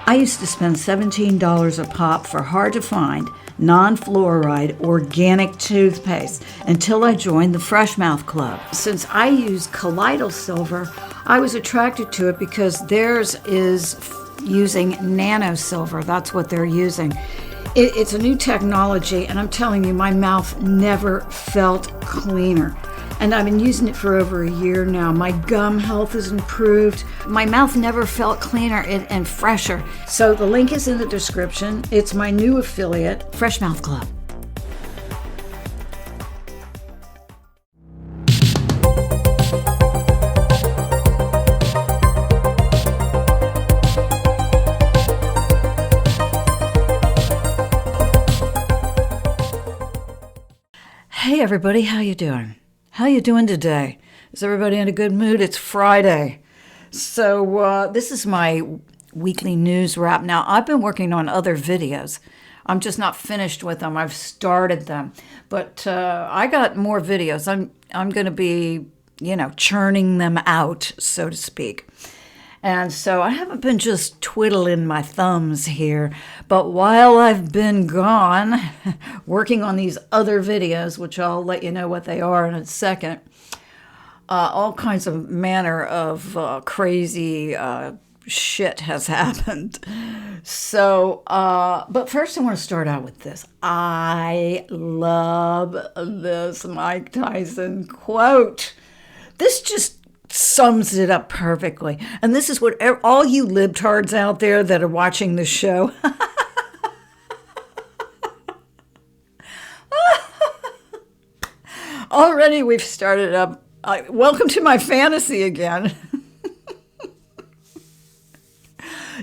I used to spend $17 a pop for hard-to-find, non-fluoride, organic toothpaste until I joined the Fresh Mouth Club. Since I use colloidal silver, I was attracted to it because theirs is using nano silver. That's what they're using. It's a new technology, and I'm telling you, my mouth never felt cleaner. And I've been using it for over a year now. My gum health has improved. My mouth never felt cleaner and fresher. So the link is in the description. It's my new affiliate, Fresh Mouth Club. Hey everybody, how you doing? How you doing today? Is everybody in a good mood? It's Friday. So this is my weekly news wrap. Now, I've been working on other videos. I'm just not finished with them. I've started them. But I got more videos. I'm going to be, churning them out, so to speak. And so I haven't been just twiddling my thumbs here, but while I've been gone working on these other videos, which I'll let you know what they are in a second, all kinds of manner of crazy shit has happened. So, but first I want to start out with this. I love this Mike Tyson quote. This just sums it up perfectly. And this is what all you libtards out there that are watching the show. Already we've started up. Welcome to my fantasy again.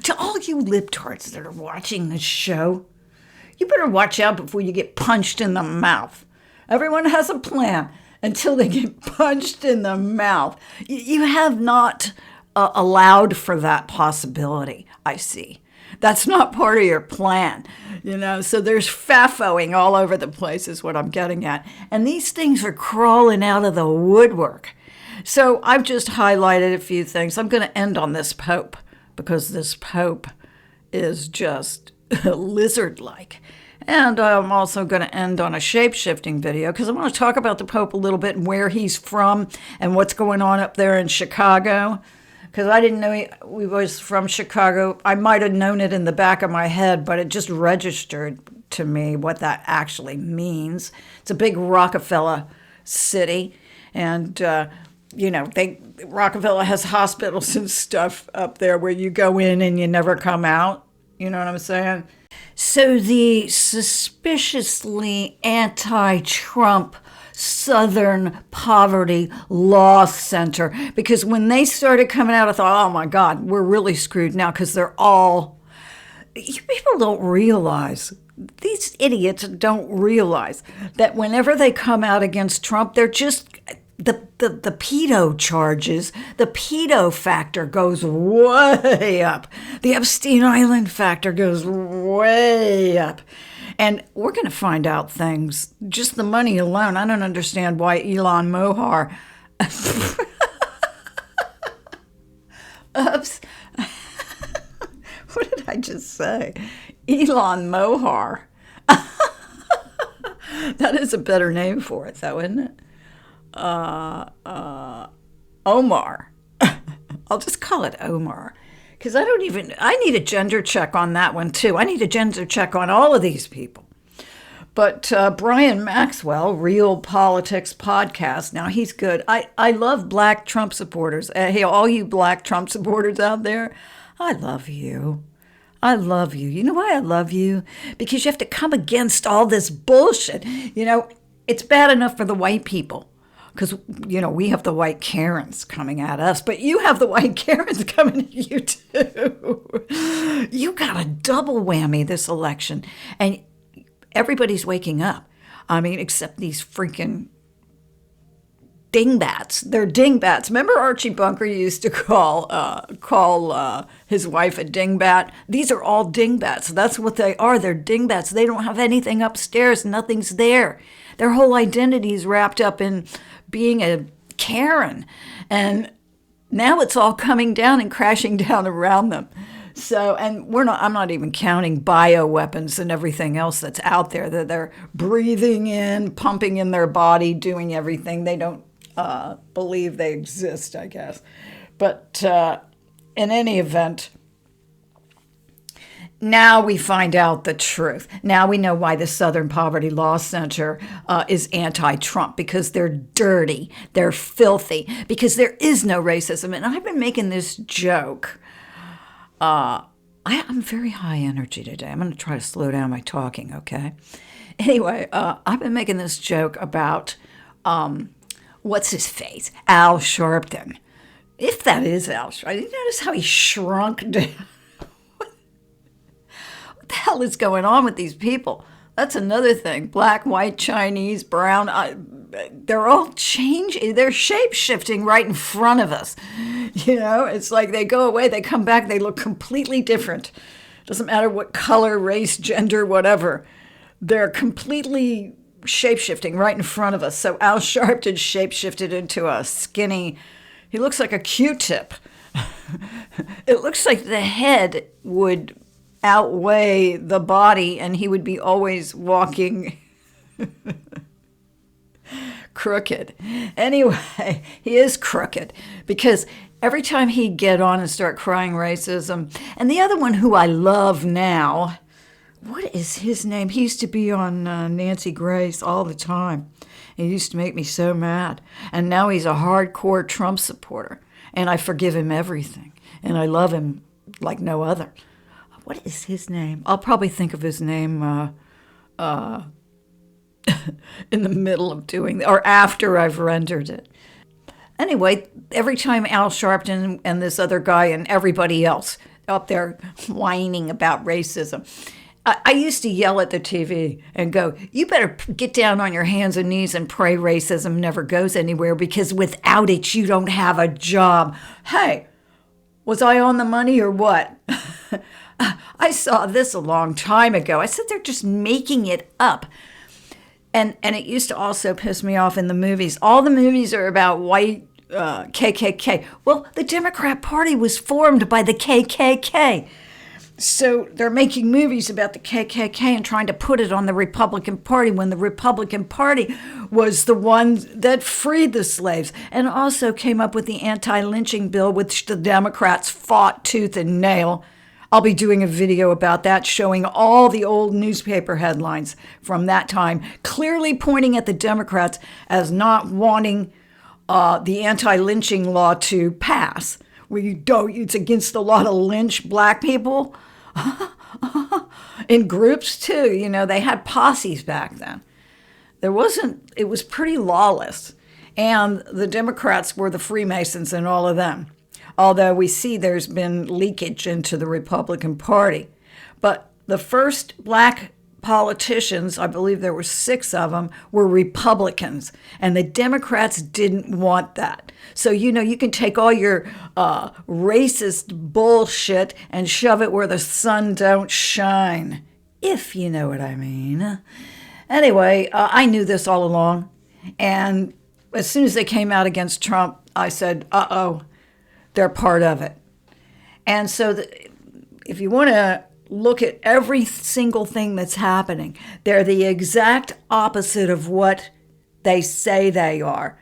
To all you libtards that are watching this show, you better watch out before you get punched in the mouth. Everyone has a plan. Until they get punched in the mouth. You have not allowed for that possibility, I see. That's not part of your plan, So there's faffoing all over the place is what I'm getting at. And these things are crawling out of the woodwork. So I've just highlighted a few things. I'm going to end on this Pope because this Pope is just lizard-like. And I'm also going to end on a shape-shifting video because I want to talk about the Pope a little bit and where he's from and what's going on up there in Chicago. Because I didn't know he was from Chicago. I might have known it in the back of my head, but it just registered to me what that actually means. It's a big Rockefeller city. And, Rockefeller has hospitals and stuff up there where you go in and you never come out. You know what I'm saying? So the suspiciously anti-Trump Southern Poverty Law Center, because when they started coming out, I thought, oh my God, we're really screwed now because people don't realize, these idiots don't realize that whenever they come out against Trump, they're just, the pedo charges, the pedo factor goes way up. The Epstein Island factor goes way up. And we're going to find out things. Just the money alone. I don't understand why Elon Mohar. Oops. What did I just say? Elon Mohar. That is a better name for it, though, isn't it? Omar. I'll just call it Omar. Because I need a gender check on that one too. I need a gender check on all of these people. But Brian Maxwell, Real Politics Podcast, now he's good. I love black Trump supporters. Hey, all you black Trump supporters out there, I love you. I love you. You know why I love you? Because you have to come against all this bullshit. It's bad enough for the white people. Because, we have the white Karens coming at us, but you have the white Karens coming at you too. You got a double whammy this election. And everybody's waking up. Except these freaking dingbats. They're dingbats. Remember Archie Bunker used to call his wife a dingbat? These are all dingbats. That's what they are. They're dingbats. They don't have anything upstairs. Nothing's there. Their whole identity is wrapped up in being a Karen. And now it's all coming down and crashing down around them. So, and I'm not even counting bioweapons and everything else that's out there that they're breathing in, pumping in their body, doing everything. They don't believe they exist, I guess. But in any event, now we find out the truth. Now we know why the Southern Poverty Law Center is anti-Trump, because they're dirty, they're filthy, because there is no racism. And I've been making this joke. I'm very high energy today. I'm going to try to slow down my talking, okay? Anyway, I've been making this joke about, what's his face? Al Sharpton. If that is Al Sharpton, you notice how he shrunk down? What the hell is going on with these people? That's another thing. Black, white, Chinese, brown, they're all changing. They're shape-shifting right in front of us. You know, it's like they go away, they come back, they look completely different. Doesn't matter what color, race, gender, whatever. They're completely shape-shifting right in front of us. So Al Sharpton shape-shifted into a skinny, he looks like a Q-tip. It looks like the head would outweigh the body and he would be always walking crooked. Anyway, he is crooked because every time he'd get on and start crying racism, and the other one who I love now, what is his name? He used to be on Nancy Grace all the time. He used to make me so mad. And now he's a hardcore Trump supporter. And I forgive him everything. And I love him like no other. What is his name? I'll probably think of his name in the middle of doing, or after I've rendered it. Anyway, every time Al Sharpton and this other guy and everybody else up there whining about racism, I used to yell at the TV and go, you better get down on your hands and knees and pray racism never goes anywhere, because without it, you don't have a job. Hey, was I on the money or what? I saw this a long time ago. I said they're just making it up. And it used to also piss me off in the movies. All the movies are about white KKK. Well, the Democrat Party was formed by the KKK. So they're making movies about the KKK and trying to put it on the Republican Party when the Republican Party was the one that freed the slaves and also came up with the anti-lynching bill, which the Democrats fought tooth and nail. I'll be doing a video about that, showing all the old newspaper headlines from that time, clearly pointing at the Democrats as not wanting the anti-lynching law to pass. It's against the law to lynch black people in groups too. You know, they had posses back then. It was pretty lawless. And the Democrats were the Freemasons and all of them. Although we see there's been leakage into the Republican Party. But the first black politicians, I believe there were 6 of them, were Republicans. And the Democrats didn't want that. So, you know, you can take all your racist bullshit and shove it where the sun don't shine, if you know what I mean. Anyway, I knew this all along. And as soon as they came out against Trump, I said, uh-oh. They're part of it. And so if you want to look at every single thing that's happening, they're the exact opposite of what they say they are.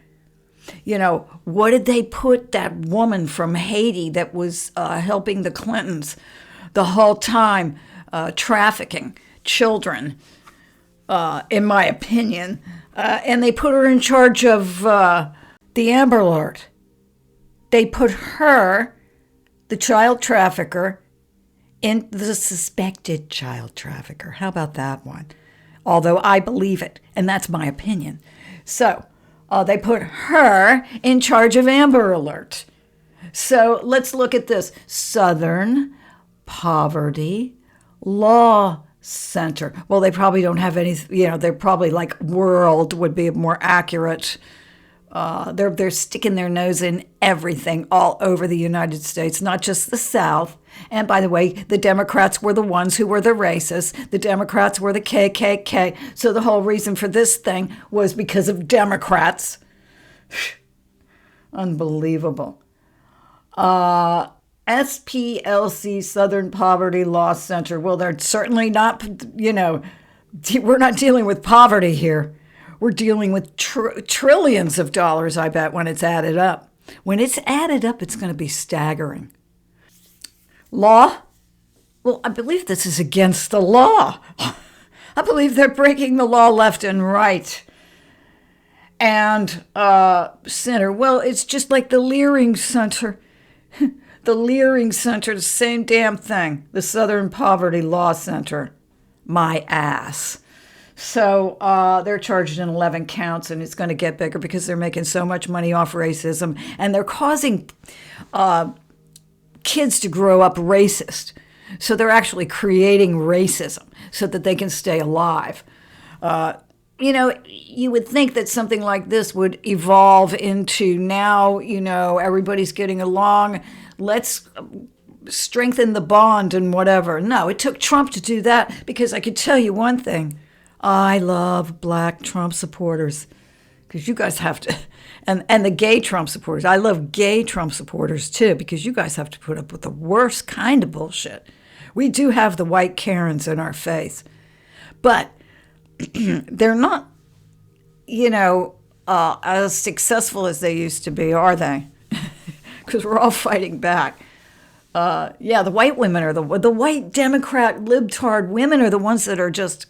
You know, what did they put that woman from Haiti that was helping the Clintons the whole time, trafficking children, in my opinion, and they put her in charge of the Amber Alert. They put her, the child trafficker, in the suspected child trafficker. How about that one? Although I believe it, and that's my opinion. So they put her in charge of Amber Alert. So let's look at this. Southern Poverty Law Center. Well, they probably don't have any, you know, they're probably like World would be more accurate. They're sticking their nose in everything all over the United States, not just the South. And by the way, the Democrats were the ones who were the racists. The Democrats were the KKK. So the whole reason for this thing was because of Democrats. Unbelievable. And SPLC, Southern Poverty Law Center. Well, they're certainly not, we're not dealing with poverty here. We're dealing with trillions of dollars, I bet, when it's added up. When it's added up, it's going to be staggering. Law? Well, I believe this is against the law. I believe they're breaking the law left and right. And center, well, it's just like the Leering Center. The Leering Center, the same damn thing. The Southern Poverty Law Center. My ass. So they're charged in 11 counts, and it's going to get bigger because they're making so much money off racism, and they're causing kids to grow up racist. So they're actually creating racism so that they can stay alive. You would think that something like this would evolve into now, everybody's getting along. Let's strengthen the bond and whatever. No, it took Trump to do that because I could tell you one thing. I love black Trump supporters because you guys have to, and the gay Trump supporters. I love gay Trump supporters too because you guys have to put up with the worst kind of bullshit. We do have the white Karens in our face, but they're not, as successful as they used to be, are they? Because we're all fighting back. The white women are the white Democrat libtard women are the ones that are just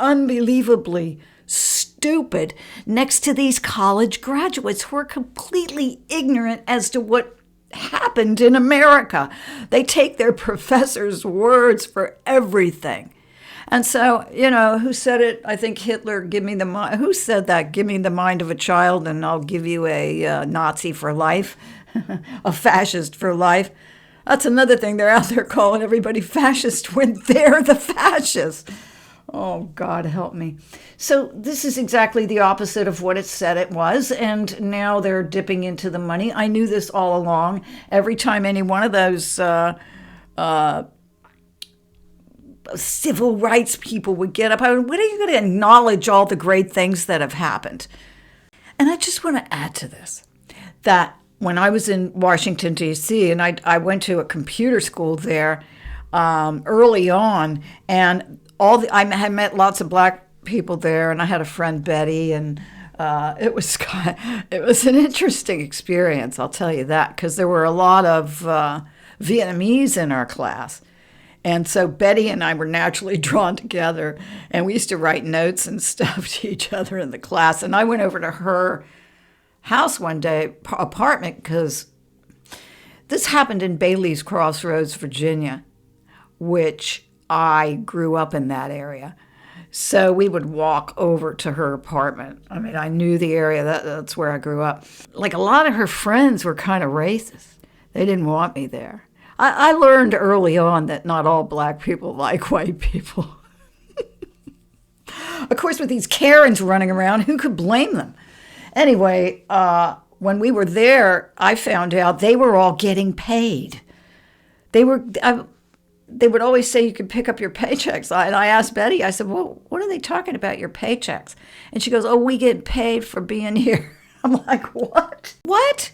unbelievably stupid next to these college graduates who are completely ignorant as to what happened in America. They take their professors' words for everything. And so, who said it? I think Hitler, give me the mind. Who said that? Give me the mind of a child and I'll give you a Nazi for life, a fascist for life. That's another thing. They're out there calling everybody fascist when they're the fascists. Oh, God help me. So this is exactly the opposite of what it said it was, and now they're dipping into the money. I knew this all along. Every time any one of those civil rights people would get up, when are you going to acknowledge all the great things that have happened? And I just want to add to this, that when I was in Washington, D.C., and I went to a computer school there early on, and I had met lots of black people there, and I had a friend, Betty, and it was an interesting experience, I'll tell you that, because there were a lot of Vietnamese in our class. And so Betty and I were naturally drawn together, and we used to write notes and stuff to each other in the class. And I went over to her house one day, apartment, because this happened in Bailey's Crossroads, Virginia, which I grew up in that area. So we would walk over to her apartment. I mean, I knew the area. That's where I grew up. Like, a lot of her friends were kind of racist. They didn't want me there. I learned early on that not all black people like white people. Of course, with these Karens running around, who could blame them? Anyway, when we were there, I found out they were all getting paid. They would always say you could pick up your paychecks. And I asked Betty, I said, well, what are they talking about, your paychecks? And she goes, oh, we get paid for being here. I'm like, what? What?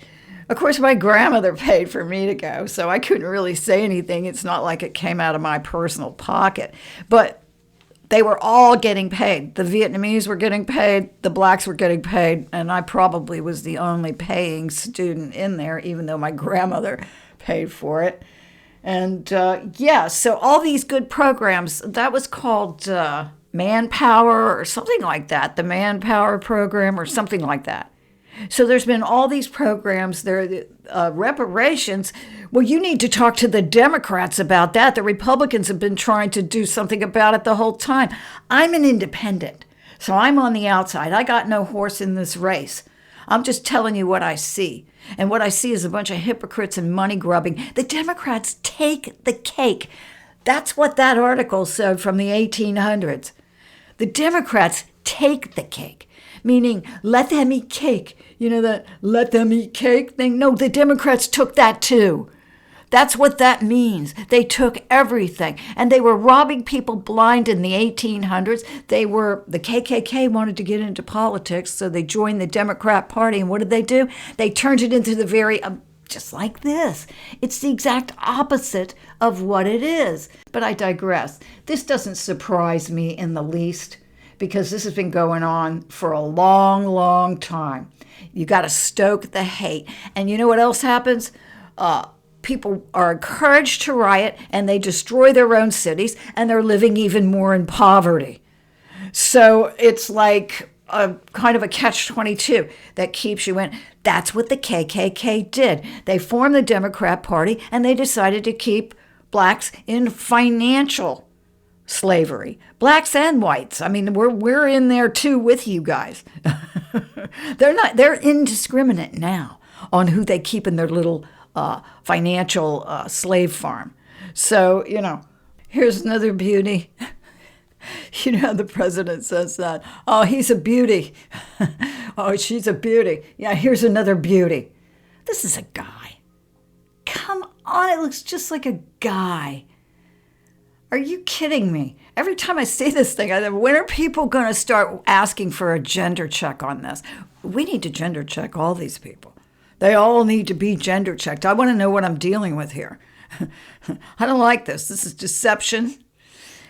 Of course, my grandmother paid for me to go, so I couldn't really say anything. It's not like it came out of my personal pocket. But they were all getting paid. The Vietnamese were getting paid, the blacks were getting paid, and I probably was the only paying student in there, even though my grandmother paid for it. And so all these good programs, that was called Manpower or something like that, the Manpower program or something like that. So there's been all these programs, there reparations. Well, you need to talk to the Democrats about that. The Republicans have been trying to do something about it the whole time. I'm an independent, so I'm on the outside. I got no horse in this race. I'm just telling you what I see. And what I see is a bunch of hypocrites and money grubbing. The Democrats take the cake. That's what that article said from the 1800s. The Democrats take the cake, meaning let them eat cake. You know that let them eat cake thing? No, the Democrats took that too. That's what that means. They took everything. And they were robbing people blind in the 1800s. The KKK wanted to get into politics, so they joined the Democrat Party. And what did? They turned it into the very just like this. It's the exact opposite of what it is. But I digress. This doesn't surprise me in the least because this has been going on for a long, long time. You got to stoke the hate. And you know what else happens? People are encouraged to riot and they destroy their own cities and they're living even more in poverty. So it's like a kind of a catch-22 that keeps you in. That's what the KKK did. They formed the Democrat Party and they decided to keep blacks in financial slavery. Blacks and whites. I mean, we're in there too with you guys. They're indiscriminate now on who they keep in their little financial slave farm. So, here's another beauty. You know how the president says that. Oh, he's a beauty. Oh, she's a beauty. Yeah, here's another beauty. This is a guy. Come on, it looks just like a guy. Are you kidding me? Every time I see this thing, I think, when are people going to start asking for a gender check on this? We need to gender check all these people. They all need to be gender checked. I want to know what I'm dealing with here. I don't like this. This is deception.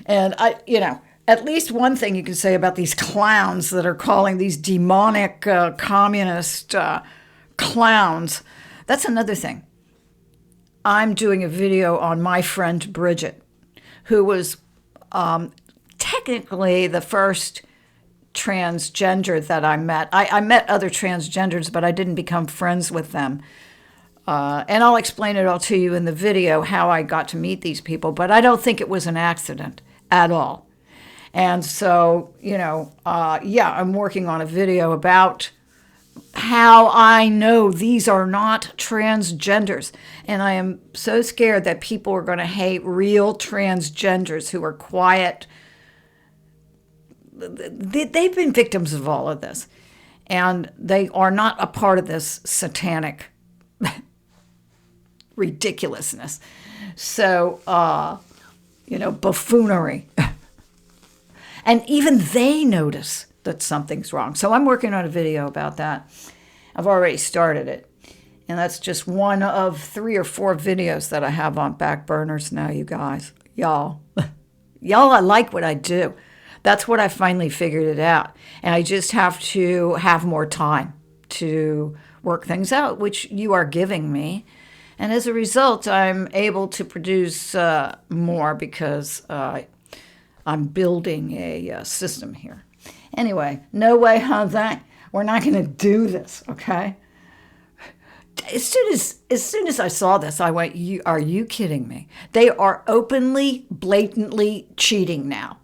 And at least one thing you can say about these clowns that are calling these demonic communist clowns. That's another thing. I'm doing a video on my friend Bridget, who was technically the first transgender that I met. I met other transgenders, but I didn't become friends with them. And I'll explain it all to you in the video, how I got to meet these people. But I don't think it was an accident at all. And so, I'm working on a video about how I know these are not transgenders. And I am so scared that people are going to hate real transgenders who are quiet. They've been victims of all of this. And they are not a part of this satanic ridiculousness. So, buffoonery. And even they notice that something's wrong. So I'm working on a video about that. I've already started it. And that's just one of 3 or 4 videos that I have on back burners now, you guys. Y'all, I like what I do. That's what I finally figured it out. And I just have to have more time to work things out, which you are giving me. And as a result, I'm able to produce more because I'm building a system here. Anyway, no way, Jose. We're not going to do this, okay? As soon as I saw this, I went, are you kidding me? They are openly, blatantly cheating now.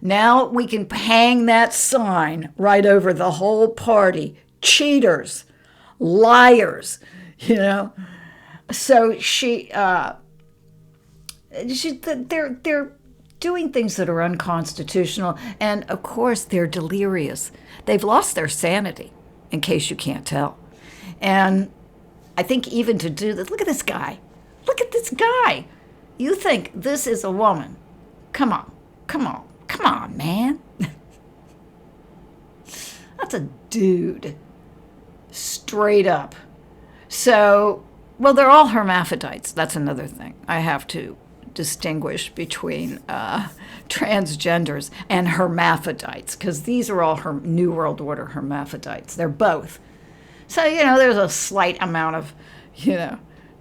Now we can hang that sign right over the whole party. Cheaters, liars, So they're doing things that are unconstitutional, and of course they're delirious. They've lost their sanity, in case you can't tell. And I think even to do this, look at this guy. Look at this guy. You think this is a woman? Come on, man. That's a dude. Straight up. So, well, they're all hermaphrodites. That's another thing. I have to distinguish between transgenders and hermaphrodites, because these are all New World Order hermaphrodites. They're both. So, there's a slight amount of,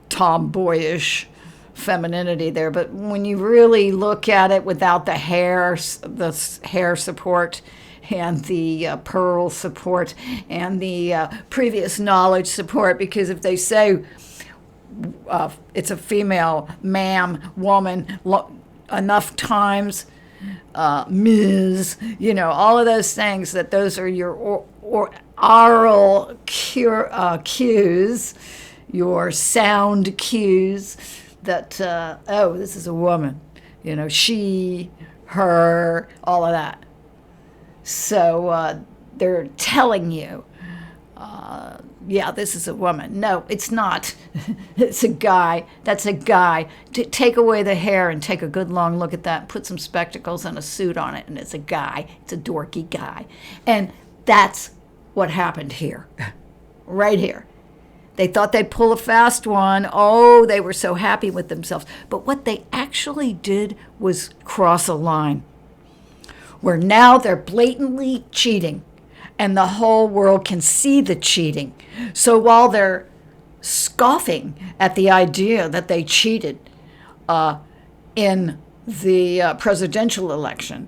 tomboyish femininity there. But when you really look at it without the hair support and the pearl support and the previous knowledge support, because if they say it's a female, ma'am, woman, enough times, Ms., all of those things, that those are your oral cues, your sound cues that, this is a woman, she, her, all of that. So they're telling you, this is a woman. No, it's not. It's a guy. That's a guy. Take away the hair and take a good long look at that. Put some spectacles and a suit on it, and it's a guy. It's a dorky guy. And that's what happened here. Right here. They thought they'd pull a fast one. Oh, they were so happy with themselves. But what they actually did was cross a line where now they're blatantly cheating and the whole world can see the cheating. So while they're scoffing at the idea that they cheated in the presidential election,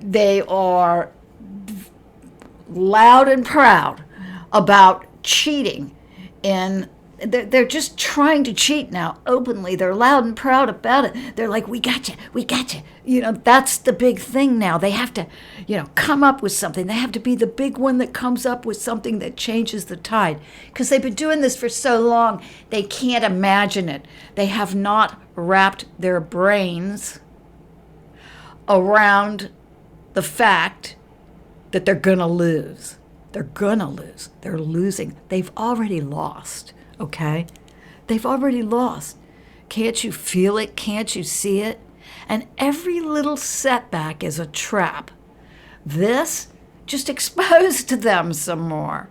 they are loud and proud about cheating they're just trying to cheat now openly. They're loud and proud about it. They're like, we got you. That's the big thing now. They have to, come up with something. They have to be the big one that comes up with something that changes the tide. Because they've been doing this for so long, they can't imagine it. They have not wrapped their brains around the fact that they're going to lose. They're going to lose. They're losing. They've already lost, okay? They've already lost. Can't you feel it? Can't you see it? And every little setback is a trap. This just exposed them some more.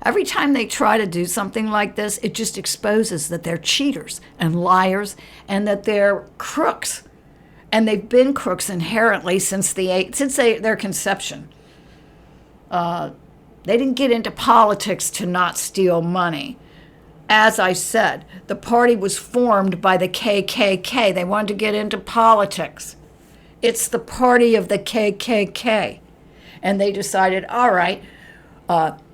Every time they try to do something like this, it just exposes that they're cheaters and liars and that they're crooks. And they've been crooks inherently since their conception. They didn't get into politics to not steal money. As I said, the party was formed by the KKK. They wanted to get into politics. It's the party of the KKK. And they decided, all right,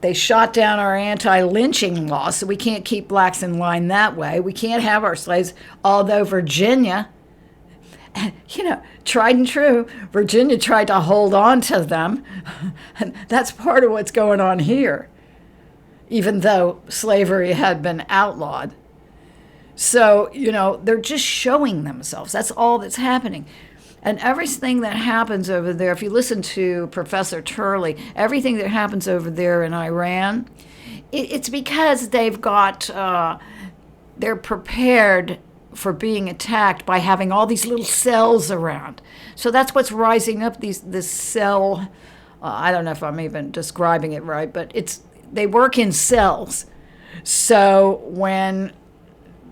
they shot down our anti-lynching law, so we can't keep blacks in line that way. We can't have our slaves, although Virginia, tried and true, Virginia tried to hold on to them. And that's part of what's going on here, even though slavery had been outlawed. So, they're just showing themselves. That's all that's happening. And everything that happens over there, if you listen to Professor Turley, everything that happens over there in Iran, it's because they've got, they're prepared for being attacked by having all these little cells around. So that's what's rising up, this cell, I don't know if I'm even describing it right, but they work in cells. So when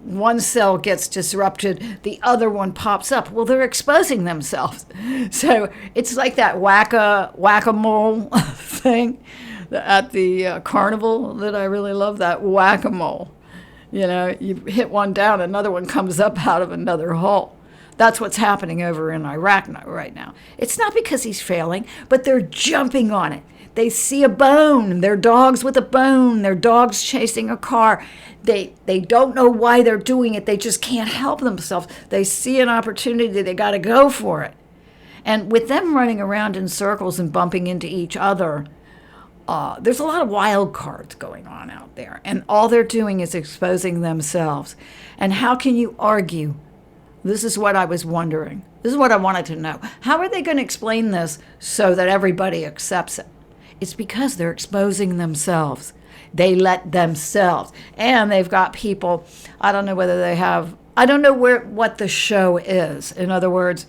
one cell gets disrupted, the other one pops up. Well, they're exposing themselves. So it's like that whack-a-mole thing at the carnival that I really love, that whack-a-mole. You hit one down, another one comes up out of another hole. That's what's happening over in Iraq right now. It's not because he's failing, but they're jumping on it. They see a bone. They're dogs with a bone. They're dogs chasing a car. They don't know why they're doing it. They just can't help themselves. They see an opportunity. They got to go for it. And with them running around in circles and bumping into each other, there's a lot of wild cards going on out there, and all they're doing is exposing themselves. And how can you argue? This is what I was wondering. This is what I wanted to know. How are they going to explain this so that everybody accepts it? It's because they're exposing themselves. They let themselves. And they've got people, I don't know whether they have, I don't know what the show is. In other words,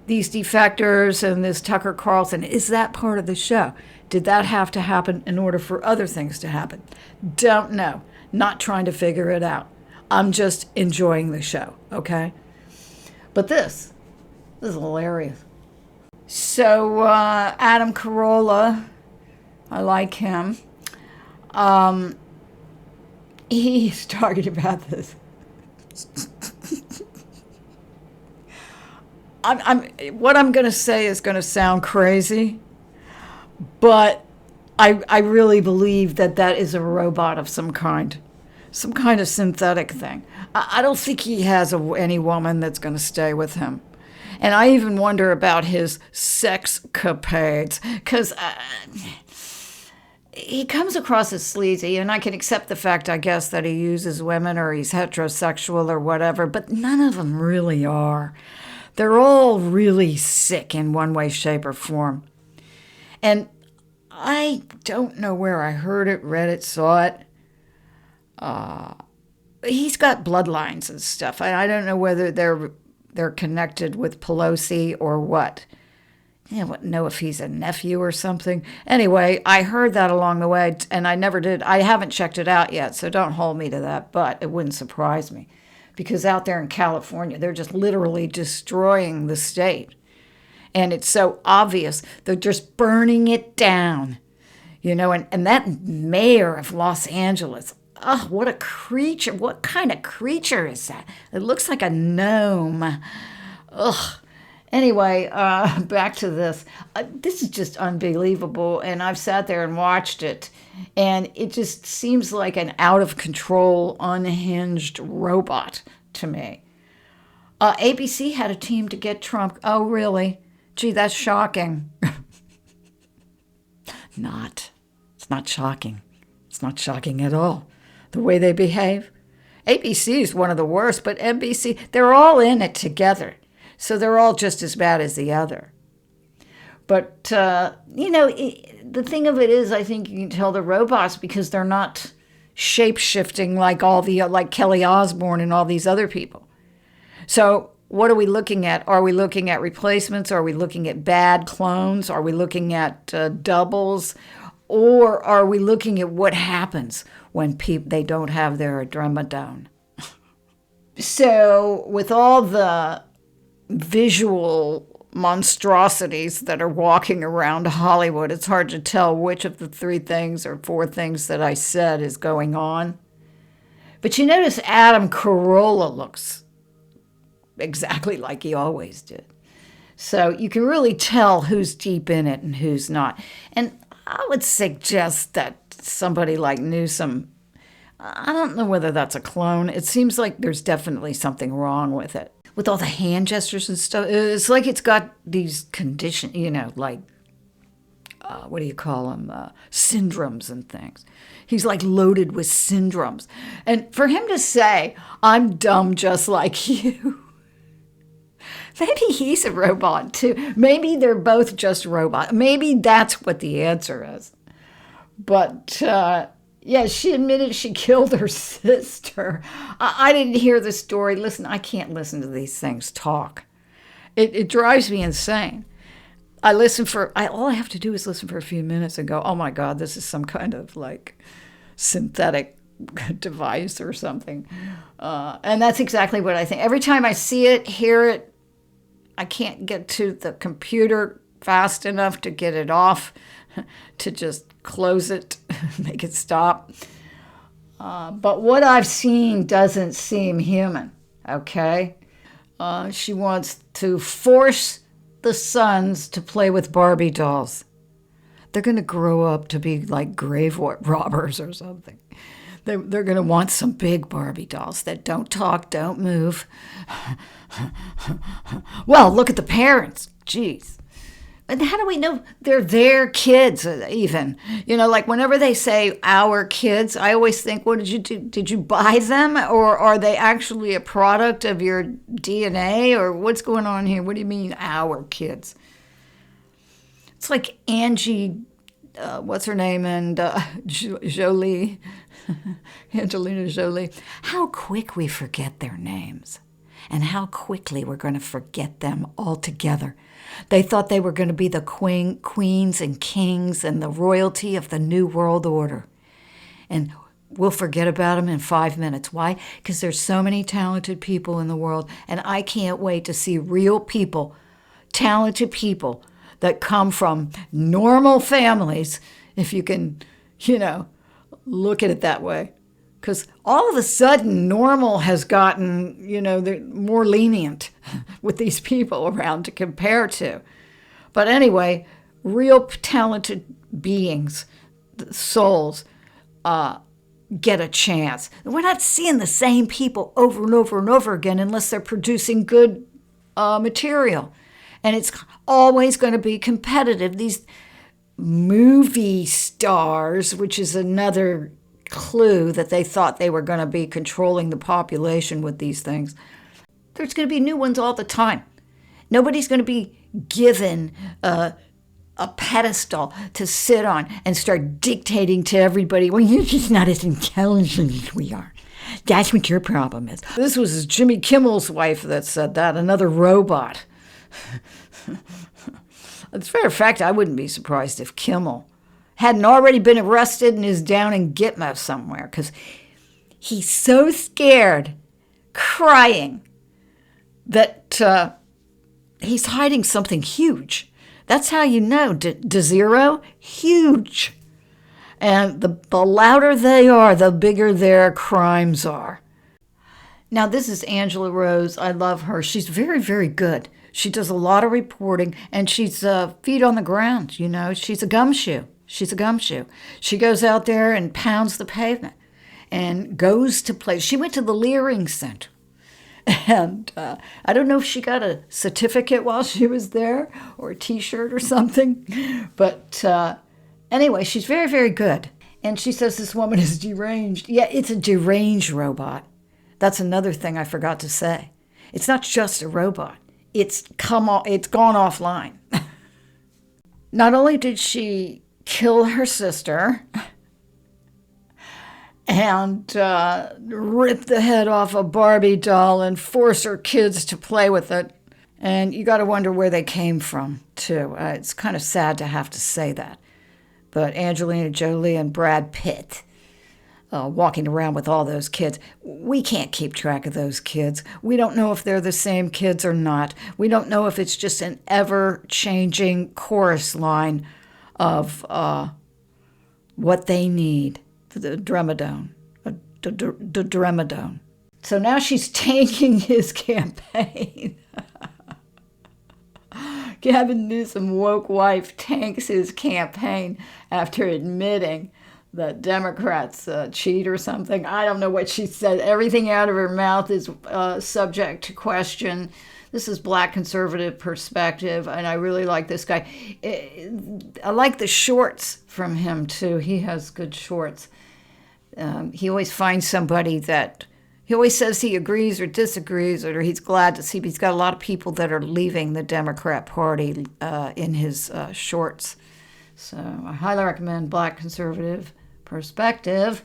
these defectors and this Tucker Carlson, is that part of the show? Did that have to happen in order for other things to happen? Don't know. Not trying to figure it out. I'm just enjoying the show, okay? But this is hilarious. So Adam Carolla, I like him. He's talking about this. What I'm going to say is going to sound crazy, but I really believe that is a robot of some kind of synthetic thing. I don't think he has any woman that's going to stay with him. And I even wonder about his sex capades, because he comes across as sleazy, and I can accept the fact, I guess, that he uses women or he's heterosexual or whatever, but none of them really are. They're all really sick in one way, shape, or form. And I don't know where I heard it, read it, saw it. He's got bloodlines and stuff. I don't know whether they're connected with Pelosi or what. I don't know if he's a nephew or something. Anyway, I heard that along the way, and I never did. I haven't checked it out yet, so don't hold me to that, but it wouldn't surprise me. Because out there in California, they're just literally destroying the state. And it's so obvious. They're just burning it down. You know, and that mayor of Los Angeles, oh, what a creature. What kind of creature is that? It looks like a gnome. Ugh. Anyway, back to this. This is just unbelievable, and I've sat there and watched it, and it just seems like an out-of-control, unhinged robot to me. ABC had a team to get Trump. Oh, really? Gee, that's shocking. It's not shocking. It's not shocking at all. The way they behave. ABC is one of the worst, but NBC, they're all in it together. So they're all just as bad as the other. But, you know, the thing of it is, I think you can tell the robots because they're not shape-shifting like like Kelly Osbourne and all these other people. So what are we looking at? Are we looking at replacements? Are we looking at bad clones? Are we looking at doubles? Or are we looking at what happens when they don't have their adrenaline? So with all the visual monstrosities that are walking around Hollywood, it's hard to tell which of the 3 things or 4 things that I said is going on. But you notice Adam Carolla looks exactly like he always did. So you can really tell who's deep in it and who's not. And I would suggest that somebody like Newsom, I don't know whether that's a clone. It seems like there's definitely something wrong with it. With all the hand gestures and stuff, it's like it's got these conditions, you know, like, what do you call them? Syndromes and things. He's like loaded with syndromes. And for him to say, I'm dumb just like you, maybe he's a robot too. Maybe they're both just robots. Maybe that's what the answer is. But, yeah, she admitted she killed her sister. I didn't hear the story. Listen, I can't listen to these things talk. It drives me insane. All I have to do is listen for a few minutes and go, oh my God, this is some kind of like synthetic device or something. And that's exactly what I think. Every time I see it, hear it, I can't get to the computer fast enough to get it off, to just close it, make it stop. But what I've seen doesn't seem human, okay? She wants to force the sons to play with Barbie dolls. They're going to grow up to be like grave robbers or something. They're going to want some big Barbie dolls that don't talk, don't move. Well, look at the parents. Jeez. And how do we know they're their kids even? You know, like whenever they say our kids, I always think, what did you do? Did you buy them? Or are they actually a product of your DNA? Or what's going on here? What do you mean our kids? It's like Angie, what's her name? And Jolie, Angelina Jolie. How quick we forget their names. And how quickly we're going to forget them altogether. They thought they were going to be the queens and kings and the royalty of the New World Order. And we'll forget about them in 5 minutes. Why? Because there's so many talented people in the world, and I can't wait to see real people, talented people that come from normal families, if you can, you know, look at it that way. Because all of a sudden, normal has gotten, you know, they're more lenient with these people around to compare to. But anyway, real talented beings, souls, get a chance. We're not seeing the same people over and over and over again unless they're producing good material. And it's always going to be competitive. These movie stars, which is another clue that they thought they were going to be controlling the population with these things. There's going to be new ones all the time. Nobody's going to be given a pedestal to sit on and start dictating to everybody, well, you're just not as intelligent as we are. That's what your problem is. This was Jimmy Kimmel's wife that said that, another robot. As a matter of fact, I wouldn't be surprised if Kimmel hadn't already been arrested and is down in Gitmo somewhere, because he's so scared, crying, that he's hiding something huge. That's how you know. DeZero, huge. And the louder they are, the bigger their crimes are. Now, this is Angela Rose. I love her. She's very, very good. She does a lot of reporting, and she's feet on the ground, you know. She's a gumshoe. She's a gumshoe. She goes out there and pounds the pavement and goes to places. She went to the Leering Center. And I don't know if she got a certificate while she was there or a T-shirt or something. But anyway, she's very, very good. And she says this woman is deranged. Yeah, it's a deranged robot. That's another thing I forgot to say. It's not just a robot. It's gone offline. Not only did she kill her sister and rip the head off a Barbie doll and force her kids to play with it, and you got to wonder where they came from, too. It's kind of sad to have to say that. But Angelina Jolie and Brad Pitt walking around with all those kids. We can't keep track of those kids. We don't know if they're the same kids or not. We don't know if it's just an ever-changing chorus line of what they need, the Dremedone. The Dremedone. So now she's tanking his campaign. Gavin Newsom, woke wife, tanks his campaign after admitting that Democrats cheat or something. I don't know what she said. Everything out of her mouth is subject to question. This is Black conservative perspective, and I really like this guy. I like the shorts from him, too. He has good shorts. He always finds somebody that he always says he agrees or disagrees, or he's glad to see. But he's got a lot of people that are leaving the Democrat Party in his shorts. So I highly recommend Black conservative perspective.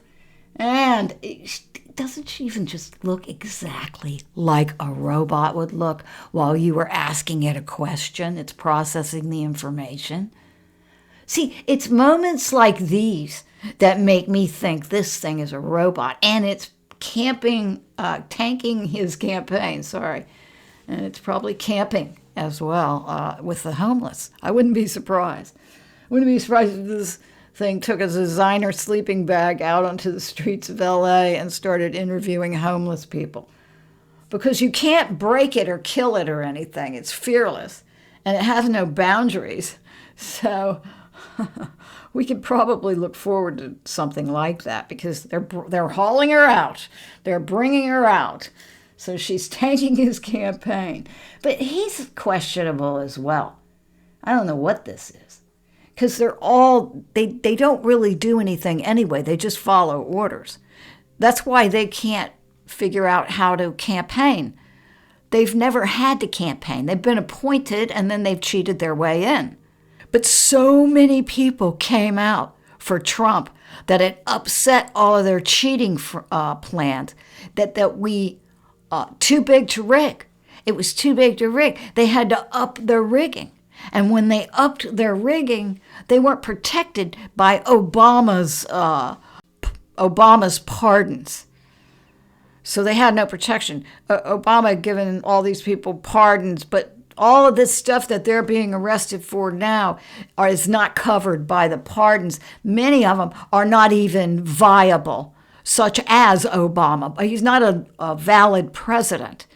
And doesn't she even just look exactly like a robot would look while you were asking it a question? It's processing the information. See, it's moments like these that make me think this thing is a robot, and it's tanking his campaign, and it's probably camping as well with the homeless. I wouldn't be surprised. Wouldn't be surprised if this thing took a designer sleeping bag out onto the streets of LA and started interviewing homeless people. Because you can't break it or kill it or anything. It's fearless, and it has no boundaries. So we could probably look forward to something like that, because they're hauling her out. They're bringing her out. So she's tanking his campaign. But he's questionable as well. I don't know what this is. Because they don't really do anything anyway. They just follow orders. That's why they can't figure out how to campaign. They've never had to campaign. They've been appointed, and then they've cheated their way in. But so many people came out for Trump that it upset all of their cheating plans, that we, too big to rig. It was too big to rig. They had to up their rigging. And when they upped their rigging, they weren't protected by Obama's pardons. So they had no protection. Obama had given all these people pardons, but all of this stuff that they're being arrested for now is not covered by the pardons. Many of them are not even viable, such as Obama. He's not a valid president.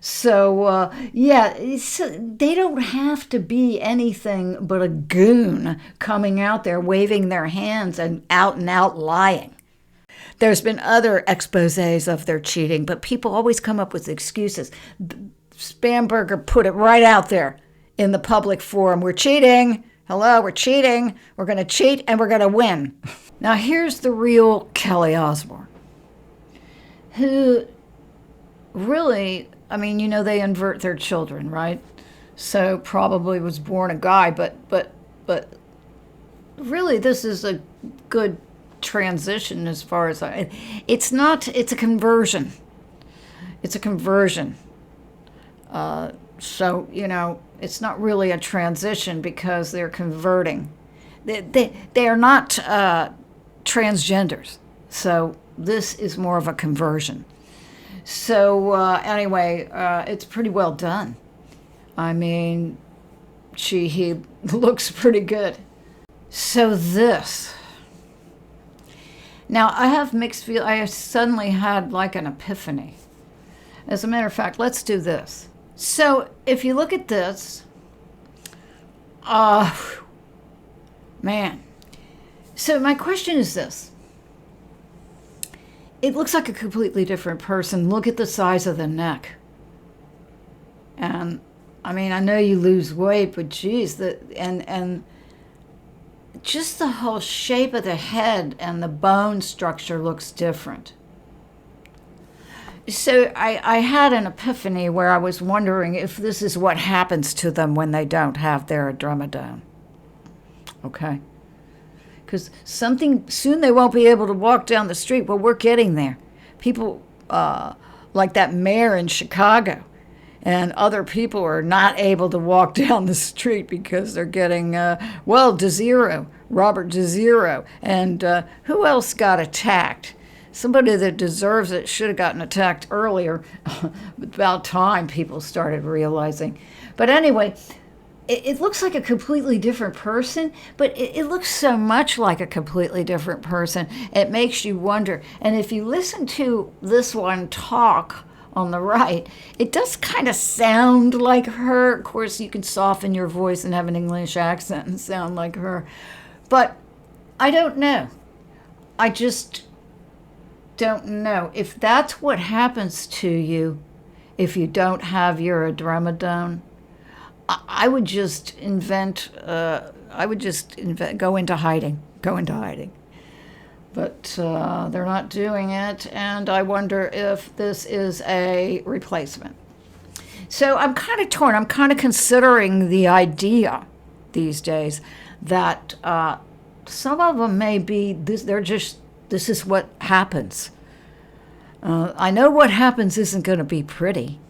So, they don't have to be anything but a goon coming out there waving their hands and out lying. There's been other exposés of their cheating, but people always come up with excuses. Spamberger put it right out there in the public forum. We're cheating. Hello, we're cheating. We're going to cheat and we're going to win. Now, here's the real Kelly Osbourne, who really, they invert their children, right? So probably was born a guy, but really this is a good transition as far as it's a conversion. It's a conversion. So, It's not really a transition because they're converting. They are not transgenders. So this is more of a conversion. So anyway, it's pretty well done. I mean, he looks pretty good. So this. Now, I have mixed feelings. I suddenly had like an epiphany. As a matter of fact, let's do this. So if you look at this, man. So my question is this. It looks like a completely different person. Look at the size of the neck. And I mean, I know you lose weight, but geez, and just the whole shape of the head and the bone structure looks different. So I had an epiphany where I was wondering if this is what happens to them when they don't have their adrenaline. Okay? Because soon they won't be able to walk down the street. Well, we're getting there. People like that mayor in Chicago and other people are not able to walk down the street because they're getting, DeZero, Robert DeZero. And who else got attacked? Somebody that deserves it should have gotten attacked earlier. About time people started realizing. But anyway, it looks like a completely different person, but it looks so much like a completely different person. It makes you wonder. And if you listen to this one talk on the right, it does kind of sound like her. Of course, you can soften your voice and have an English accent and sound like her. But I don't know. I just don't know. If that's what happens to you if you don't have your adrenaline, I would just go into hiding. But they're not doing it, and I wonder if this is a replacement. So I'm kind of torn. I'm kind of considering the idea these days that some of them may be this. This is what happens. I know what happens isn't going to be pretty.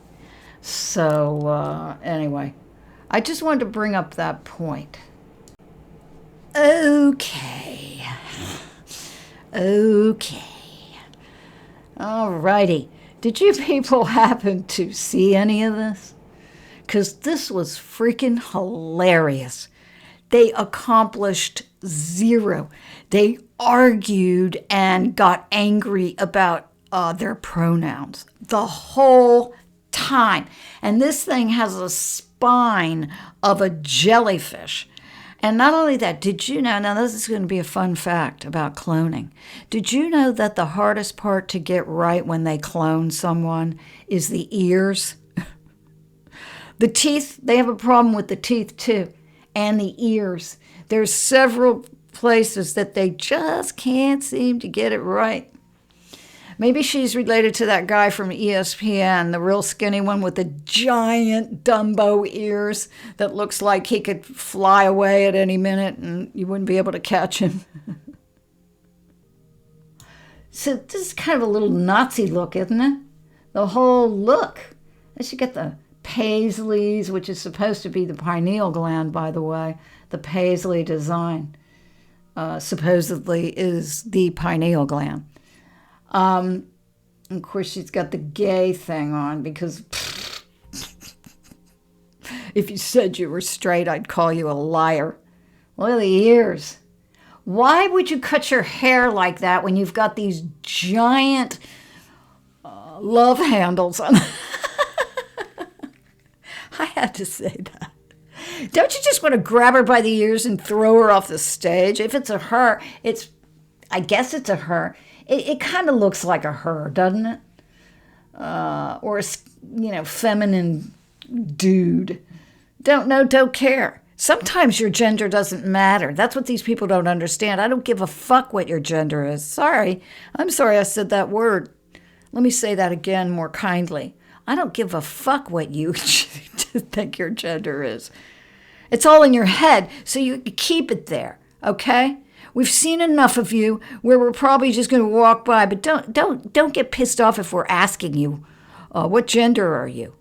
So anyway, I just wanted to bring up that point. Okay. Alrighty. Did you people happen to see any of this? Because this was freaking hilarious. They accomplished zero. They argued and got angry about their pronouns the whole time. And this thing has a spine of a jellyfish. And not only that, did you know, now this is going to be a fun fact about cloning. Did you know that the hardest part to get right when they clone someone is the ears? The teeth, they have a problem with the teeth too, and the ears. There's several places that they just can't seem to get it right. Maybe she's related to that guy from ESPN, the real skinny one with the giant Dumbo ears that looks like he could fly away at any minute and you wouldn't be able to catch him. So this is kind of a little Nazi look, isn't it? The whole look. I should get the Paisleys, which is supposed to be the pineal gland, by the way. The Paisley design supposedly is the pineal gland. Of course, she's got the gay thing on because if you said you were straight, I'd call you a liar. Look at the ears. Why would you cut your hair like that when you've got these giant love handles on? I had to say that. Don't you just want to grab her by the ears and throw her off the stage? If it's a her, I guess it's a her. It kind of looks like a her, doesn't it? Or a, feminine dude. Don't know, don't care. Sometimes your gender doesn't matter. That's what these people don't understand. I don't give a fuck what your gender is. Sorry. I'm sorry I said that word. Let me say that again more kindly. I don't give a fuck what you think your gender is. It's all in your head, so you keep it there, okay? We've seen enough of you where we're probably just going to walk by, but don't get pissed off if we're asking you, what gender are you?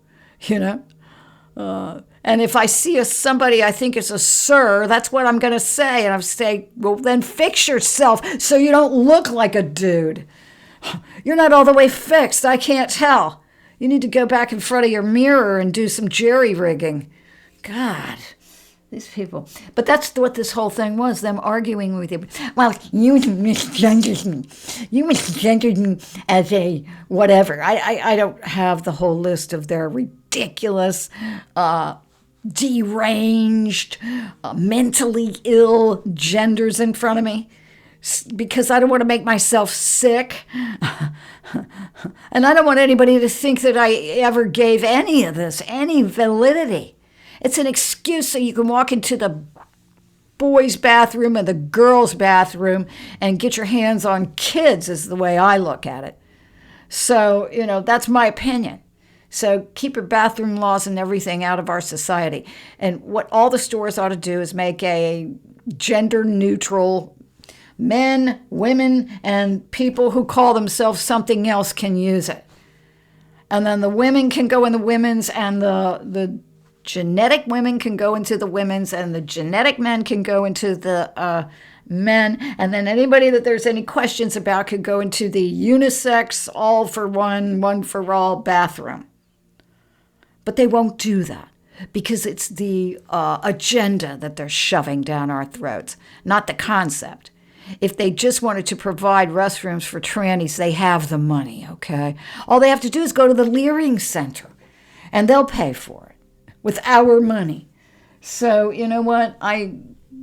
And if I see somebody I think is a sir, that's what I'm going to say. And I say, well, then fix yourself so you don't look like a dude. You're not all the way fixed. I can't tell. You need to go back in front of your mirror and do some jerry-rigging. God, these people. But that's what this whole thing was, them arguing with you. Well, you misgendered me. You misgendered me as a whatever. I don't have the whole list of their ridiculous, deranged, mentally ill genders in front of me because I don't want to make myself sick. And I don't want anybody to think that I ever gave any of this any validity. It's an excuse so you can walk into the boys' bathroom and the girls' bathroom and get your hands on kids is the way I look at it. So, that's my opinion. So keep your bathroom laws and everything out of our society. And what all the stores ought to do is make a gender-neutral men, women, and people who call themselves something else can use it. And then the women can go in the women's, and the genetic women can go into the women's, and the genetic men can go into the men. And then anybody that there's any questions about could go into the unisex, all for one, one for all bathroom. But they won't do that because it's the agenda that they're shoving down our throats, not the concept. If they just wanted to provide restrooms for trannies, they have the money, okay? All they have to do is go to the Leering Center, and they'll pay for it with our money. So, you know what?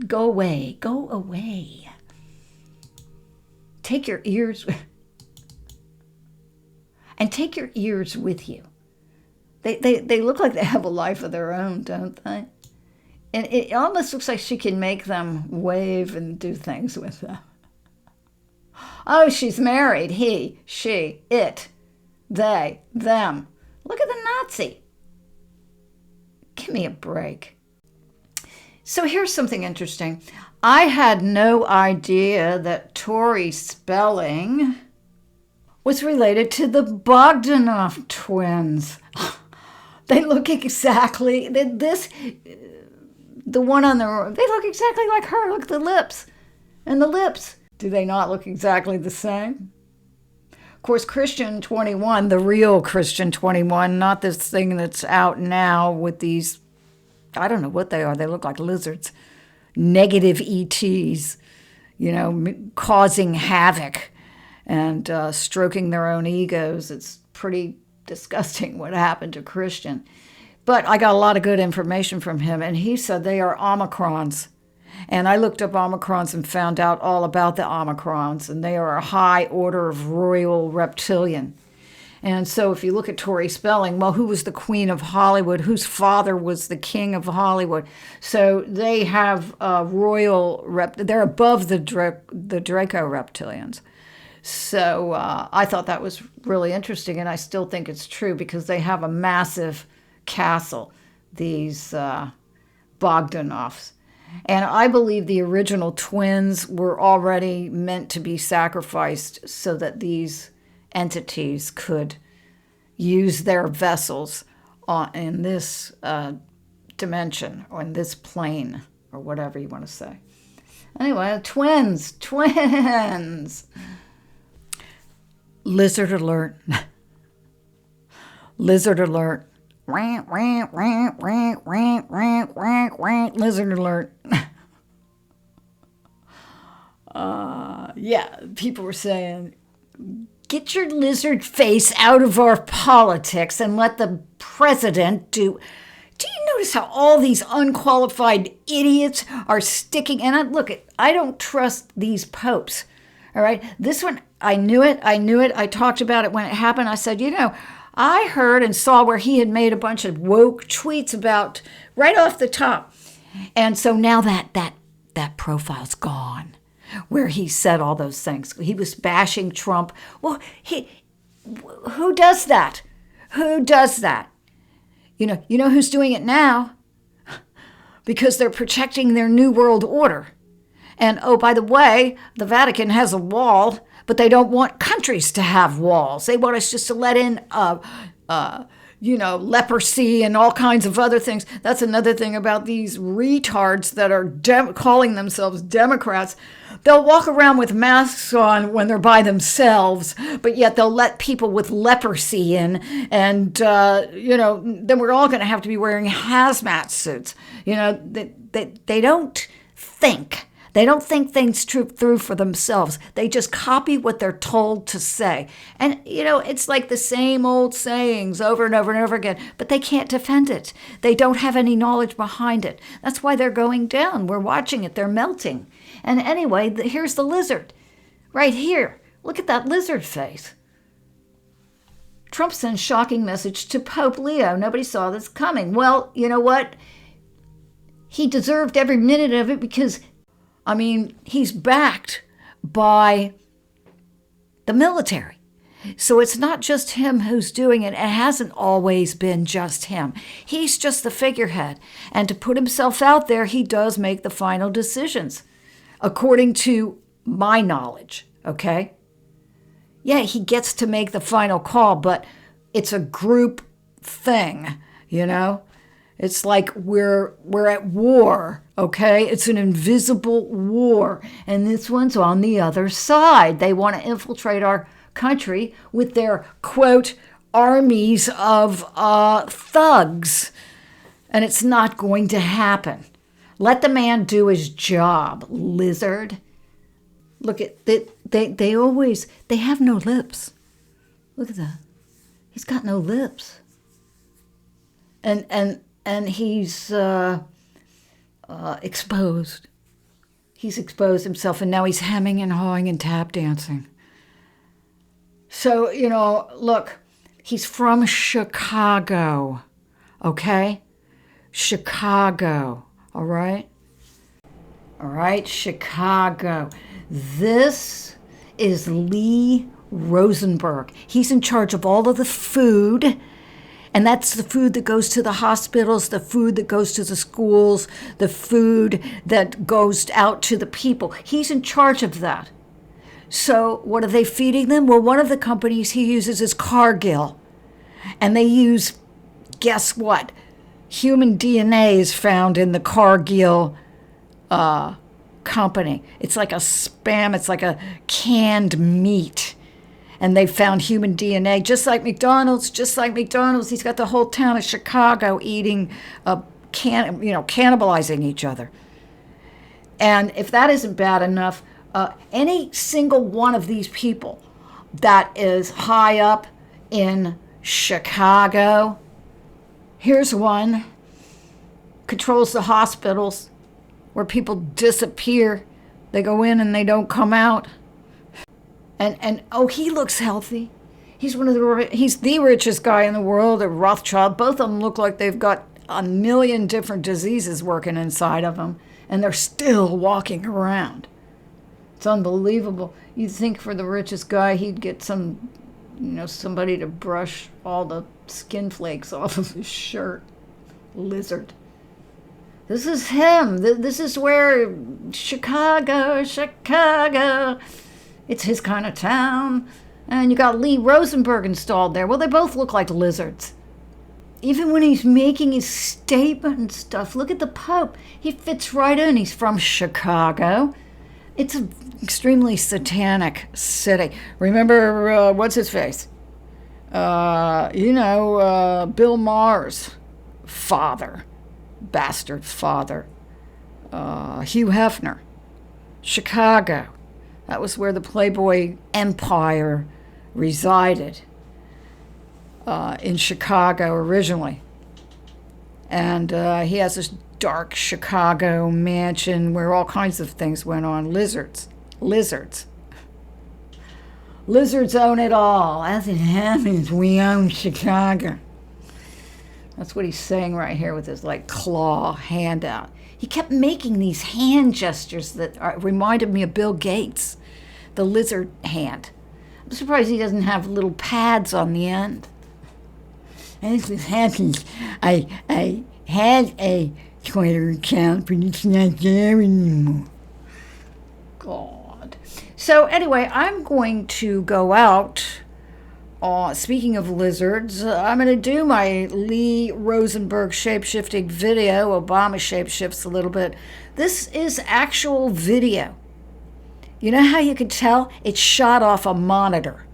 Go away. Go away. Take your ears, and take your ears with you. They look like they have a life of their own, don't they? And it almost looks like she can make them wave and do things with them. Oh, she's married. He, she, it, they, them. Look at the Nazi. Give me a break. So here's something interesting. I had no idea that Tori spelling was related to the Bogdanov twins. They look exactly, the one on the, they look exactly like her. Look at the lips and the lips. Do they not look exactly the same? Of course, Christian 21, the real Christian 21, not this thing that's out now with these, I don't know what they are. They look like lizards. Negative ETs, causing havoc and stroking their own egos. It's pretty disgusting what happened to Christian. But I got a lot of good information from him, and he said they are Omicrons. And I looked up Omicrons and found out all about the Omicrons, and they are a high order of royal reptilian. And so if you look at Tori Spelling, well, who was the queen of Hollywood? Whose father was the king of Hollywood? So they have they're above the Draco reptilians. So I thought that was really interesting, and I still think it's true because they have a massive castle, these Bogdanovs. And I believe the original twins were already meant to be sacrificed so that these entities could use their vessels in this dimension or in this plane or whatever you want to say. Anyway, twins. Lizard alert. Lizard alert. Lizard alert. Yeah, people were saying, get your lizard face out of our politics and let the president do. Do you notice how all these unqualified idiots are sticking? And I don't trust these popes. All right. This one, I knew it. I talked about it when it happened. I said, I heard and saw where he had made a bunch of woke tweets about right off the top. And so now that profile's gone where he said all those things. He was bashing Trump. Well, who does that? Who does that? You know who's doing it now? Because they're protecting their New World Order. And, oh, by the way, the Vatican has a wall, but they don't want countries to have walls. They want us just to let in, leprosy and all kinds of other things. That's another thing about these retards that are calling themselves Democrats. They'll walk around with masks on when they're by themselves, but yet they'll let people with leprosy in. And, then we're all going to have to be wearing hazmat suits. They don't think. They don't think things through for themselves. They just copy what they're told to say. And, it's like the same old sayings over and over and over again, but they can't defend it. They don't have any knowledge behind it. That's why they're going down. We're watching it. They're melting. And anyway, here's the lizard right here. Look at that lizard face. Trump sends shocking message to Pope Leo. Nobody saw this coming. Well, you know what? He deserved every minute of it because he's backed by the military. So it's not just him who's doing it. It hasn't always been just him. He's just the figurehead. And to put himself out there, he does make the final decisions, according to my knowledge, okay? Yeah, he gets to make the final call, but it's a group thing, It's like we're at war, okay? It's an invisible war, and this one's on the other side. They want to infiltrate our country with their, quote, armies of thugs, and it's not going to happen. Let the man do his job, lizard. Look at they have no lips. Look at that. He's got no lips. And he's exposed. He's exposed himself, and now he's hemming and hawing and tap dancing. So, look, he's from Chicago, okay? Chicago, all right? All right, Chicago. This is Lee Rosenberg. He's in charge of all of the food. And that's the food that goes to the hospitals, the food that goes to the schools, the food that goes out to the people. He's in charge of that. So what are they feeding them? Well, one of the companies he uses is Cargill. And they use, guess what? Human DNA is found in the Cargill company. It's like a spam. It's like a canned meat. And they found human DNA, just like McDonald's. He's got the whole town of Chicago eating, cannibalizing each other. And if that isn't bad enough, any single one of these people that is high up in Chicago, here's one, controls the hospitals where people disappear. They go in and they don't come out. And he looks healthy. He's the richest guy in the world, a Rothschild. Both of them look like they've got a million different diseases working inside of them, and they're still walking around. It's unbelievable. You'd think for the richest guy, he'd get somebody to brush all the skin flakes off of his shirt. Lizard. This is him. This is where Chicago. It's his kind of town. And you got Lee Rosenberg installed there. Well, they both look like lizards. Even when he's making his statement and stuff, look at the Pope. He fits right in. He's from Chicago. It's an extremely satanic city. Remember, what's his face? Bill Maher's father, bastard father, Hugh Hefner, Chicago. That was where the Playboy empire resided, in Chicago originally. And he has this dark Chicago mansion where all kinds of things went on. Lizards own it all. As it happens, we own Chicago. That's what he's saying right here with his claw hand out. He kept making these hand gestures that reminded me of Bill Gates, the lizard hand. I'm surprised he doesn't have little pads on the end. And this was happens. I had a Twitter account, but it's not there anymore. God. So anyway, I'm going to go out Speaking of lizards, I'm going to do my Lee Rosenberg shape-shifting video. Obama shape-shifts a little bit. This is actual video. You know how you can tell? It's shot off a monitor.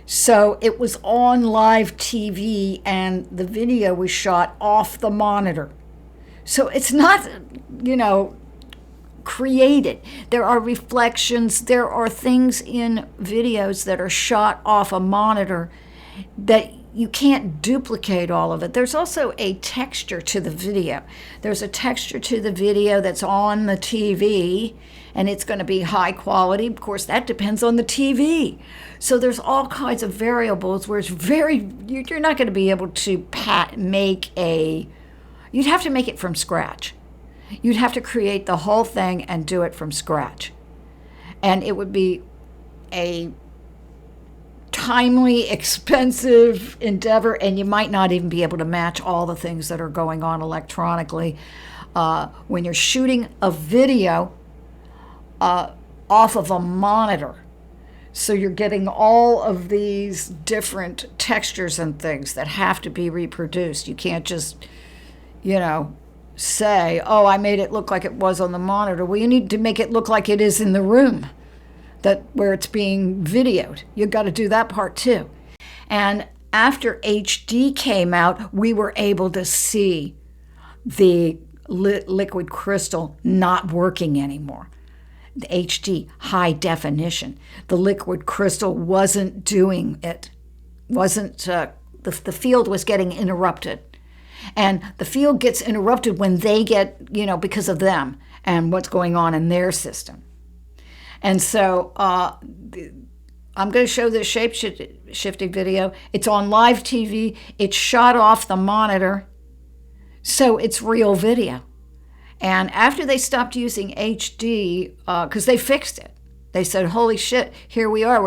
So it was on live TV and the video was shot off the monitor. So it's not, created. There are reflections. There are things in videos that are shot off a monitor that you can't duplicate all of it. There's also a texture to the video. There's a texture to the video that's on the TV, and it's going to be high quality. Of course, that depends on the TV. So there's all kinds of variables where you're not going to be able to you'd have to make it from scratch. You'd have to create the whole thing and do it from scratch. And it would be a timely, expensive endeavor, and you might not even be able to match all the things that are going on electronically. When you're shooting a video off of a monitor, so you're getting all of these different textures and things that have to be reproduced. You can't just, say, oh, I made it look like it was on the monitor. Well, you need to make it look like it is in the room where it's being videoed. You've got to do that part too. And after HD came out, we were able to see the liquid crystal not working anymore. The HD, high definition. The liquid crystal wasn't doing it. The field was getting interrupted. And the field gets interrupted when they get, because of them and what's going on in their system. And so I'm going to show this shape-shifting video. It's on live TV. It's shot off the monitor. So it's real video. And after they stopped using HD, because they fixed it, they said, holy shit, here we are.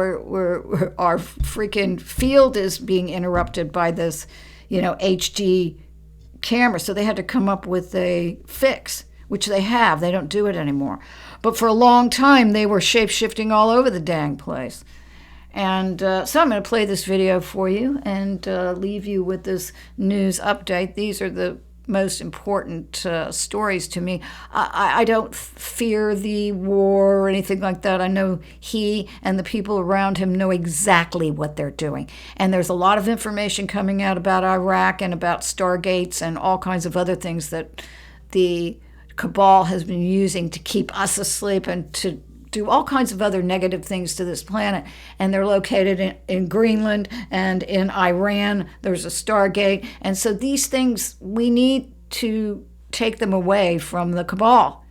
Our freaking field is being interrupted by this, HD camera. So they had to come up with a fix, which they have. They don't do it anymore. But for a long time, they were shape-shifting all over the dang place. And so I'm going to play this video for you and leave you with this news update. These are the most important stories to me. I don't fear the war or anything like that. I know he and the people around him know exactly what they're doing. And there's a lot of information coming out about Iraq and about Stargates and all kinds of other things that the cabal has been using to keep us asleep and to do all kinds of other negative things to this planet. And they're located in Greenland and in Iran. There's a Stargate. And so these things, we need to take them away from the cabal.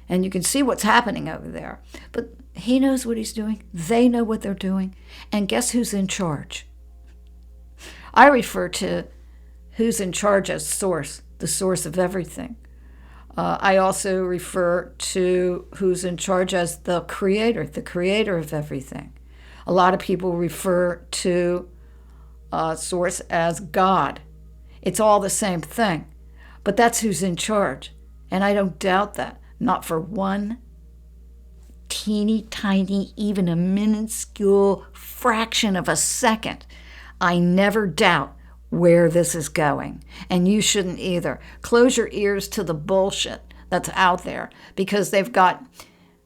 And you can see what's happening over there. But he knows what he's doing. They know what they're doing. And guess who's in charge? I refer to who's in charge as source, the source of everything. I also refer to who's in charge as the creator of everything. A lot of people refer to source as God. It's all the same thing, but that's who's in charge. And I don't doubt that, not for one teeny tiny, even a minuscule fraction of a second. I never doubt where this is going. And you shouldn't either. Close your ears to the bullshit that's out there, because they've got,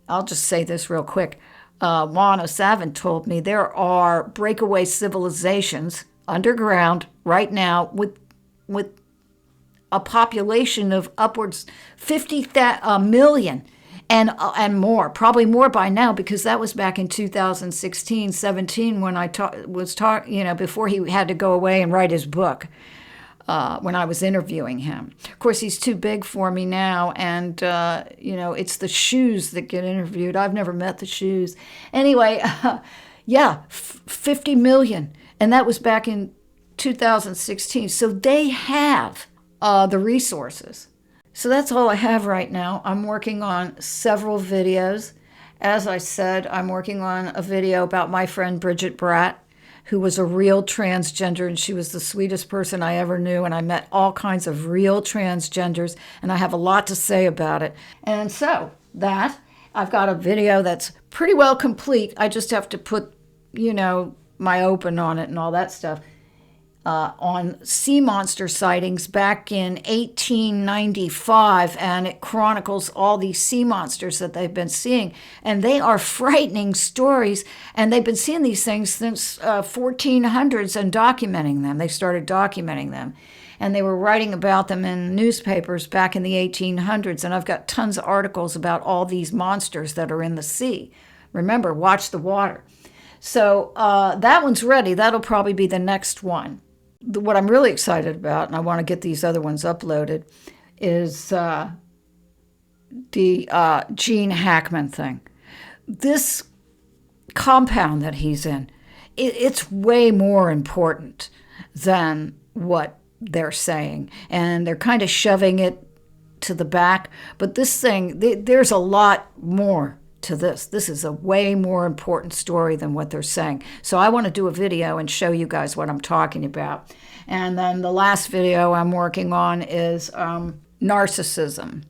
I'll just say this real quick. Juan O'Savin told me there are breakaway civilizations underground right now with a population of upwards 50 million and more, probably more by now, because that was back in 2016, 17 when before he had to go away and write his book, when I was interviewing him. Of course, he's too big for me now, and, it's the shoes that get interviewed. I've never met the shoes. Anyway, 50 million, and that was back in 2016. So they have the resources. So that's all I have right now. I'm working on several videos. As I said, I'm working on a video about my friend Bridget Bratt, who was a real transgender, and she was the sweetest person I ever knew, and I met all kinds of real transgenders, and I have a lot to say about it. And so I've got a video that's pretty well complete. I just have to put, my open on it and all that stuff, on sea monster sightings back in 1895, and it chronicles all these sea monsters that they've been seeing, and they are frightening stories, and they've been seeing these things since 1400s and documenting them. They started documenting them, and they were writing about them in newspapers back in the 1800s, and I've got tons of articles about all these monsters that are in the sea. Remember, watch the water. So that one's ready. That'll probably be the next one. What I'm really excited about, and I want to get these other ones uploaded, is the Gene Hackman thing. This compound that he's in, it's way more important than what they're saying. And they're kind of shoving it to the back. But this thing, there's a lot more to this. This is a way more important story than what they're saying. So I want to do a video and show you guys what I'm talking about. And then the last video I'm working on is narcissism.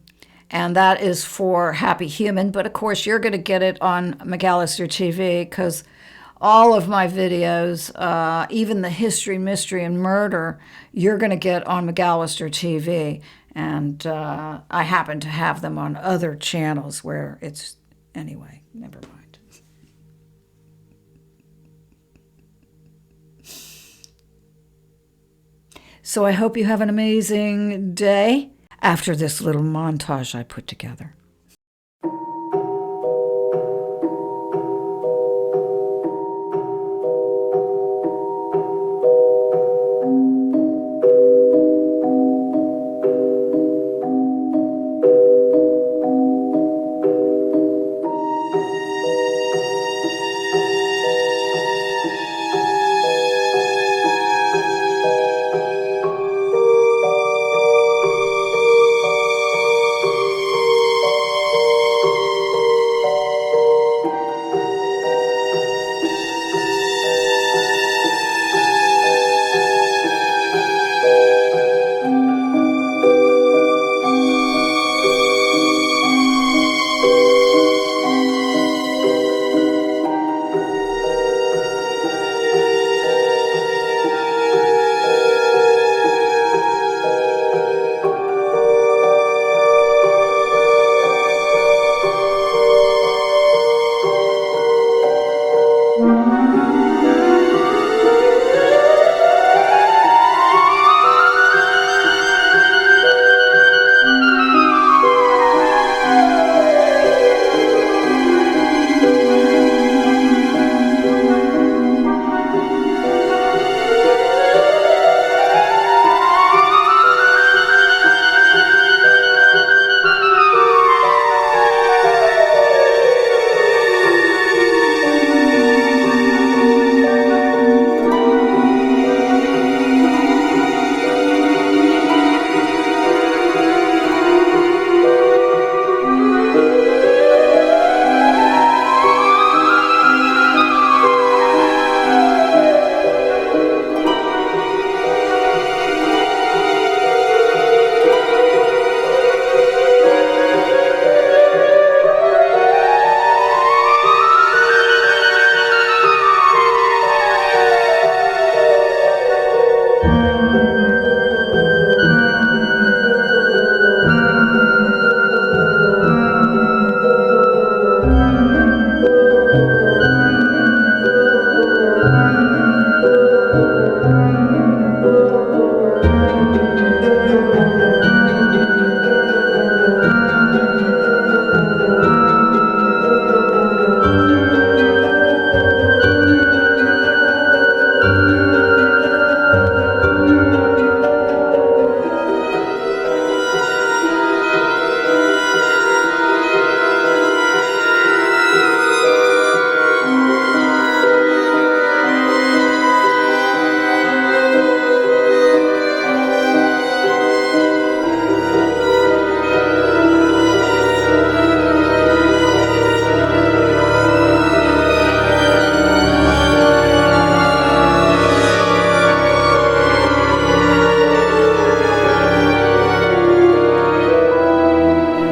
And that is for Happy Human. But of course, you're going to get it on McAllister TV, because all of my videos, even the history, mystery, and murder, you're going to get on McAllister TV. And I happen to have them on other channels where it's... Anyway, never mind. So I hope you have an amazing day after this little montage I put together.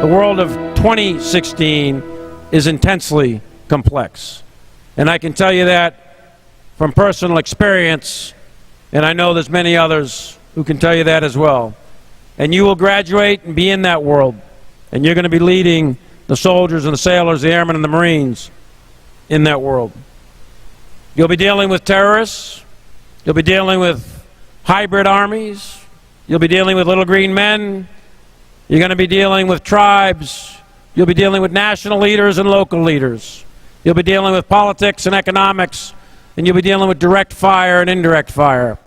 The world of 2016 is intensely complex. And I can tell you that from personal experience, and I know there's many others who can tell you that as well. And you will graduate and be in that world, and you're going to be leading the soldiers and the sailors, the airmen and the Marines in that world. You'll be dealing with terrorists. You'll be dealing with hybrid armies. You'll be dealing with little green men. You're going to be dealing with tribes. You'll be dealing with national leaders and local leaders. You'll be dealing with politics and economics, and you'll be dealing with direct fire and indirect fire.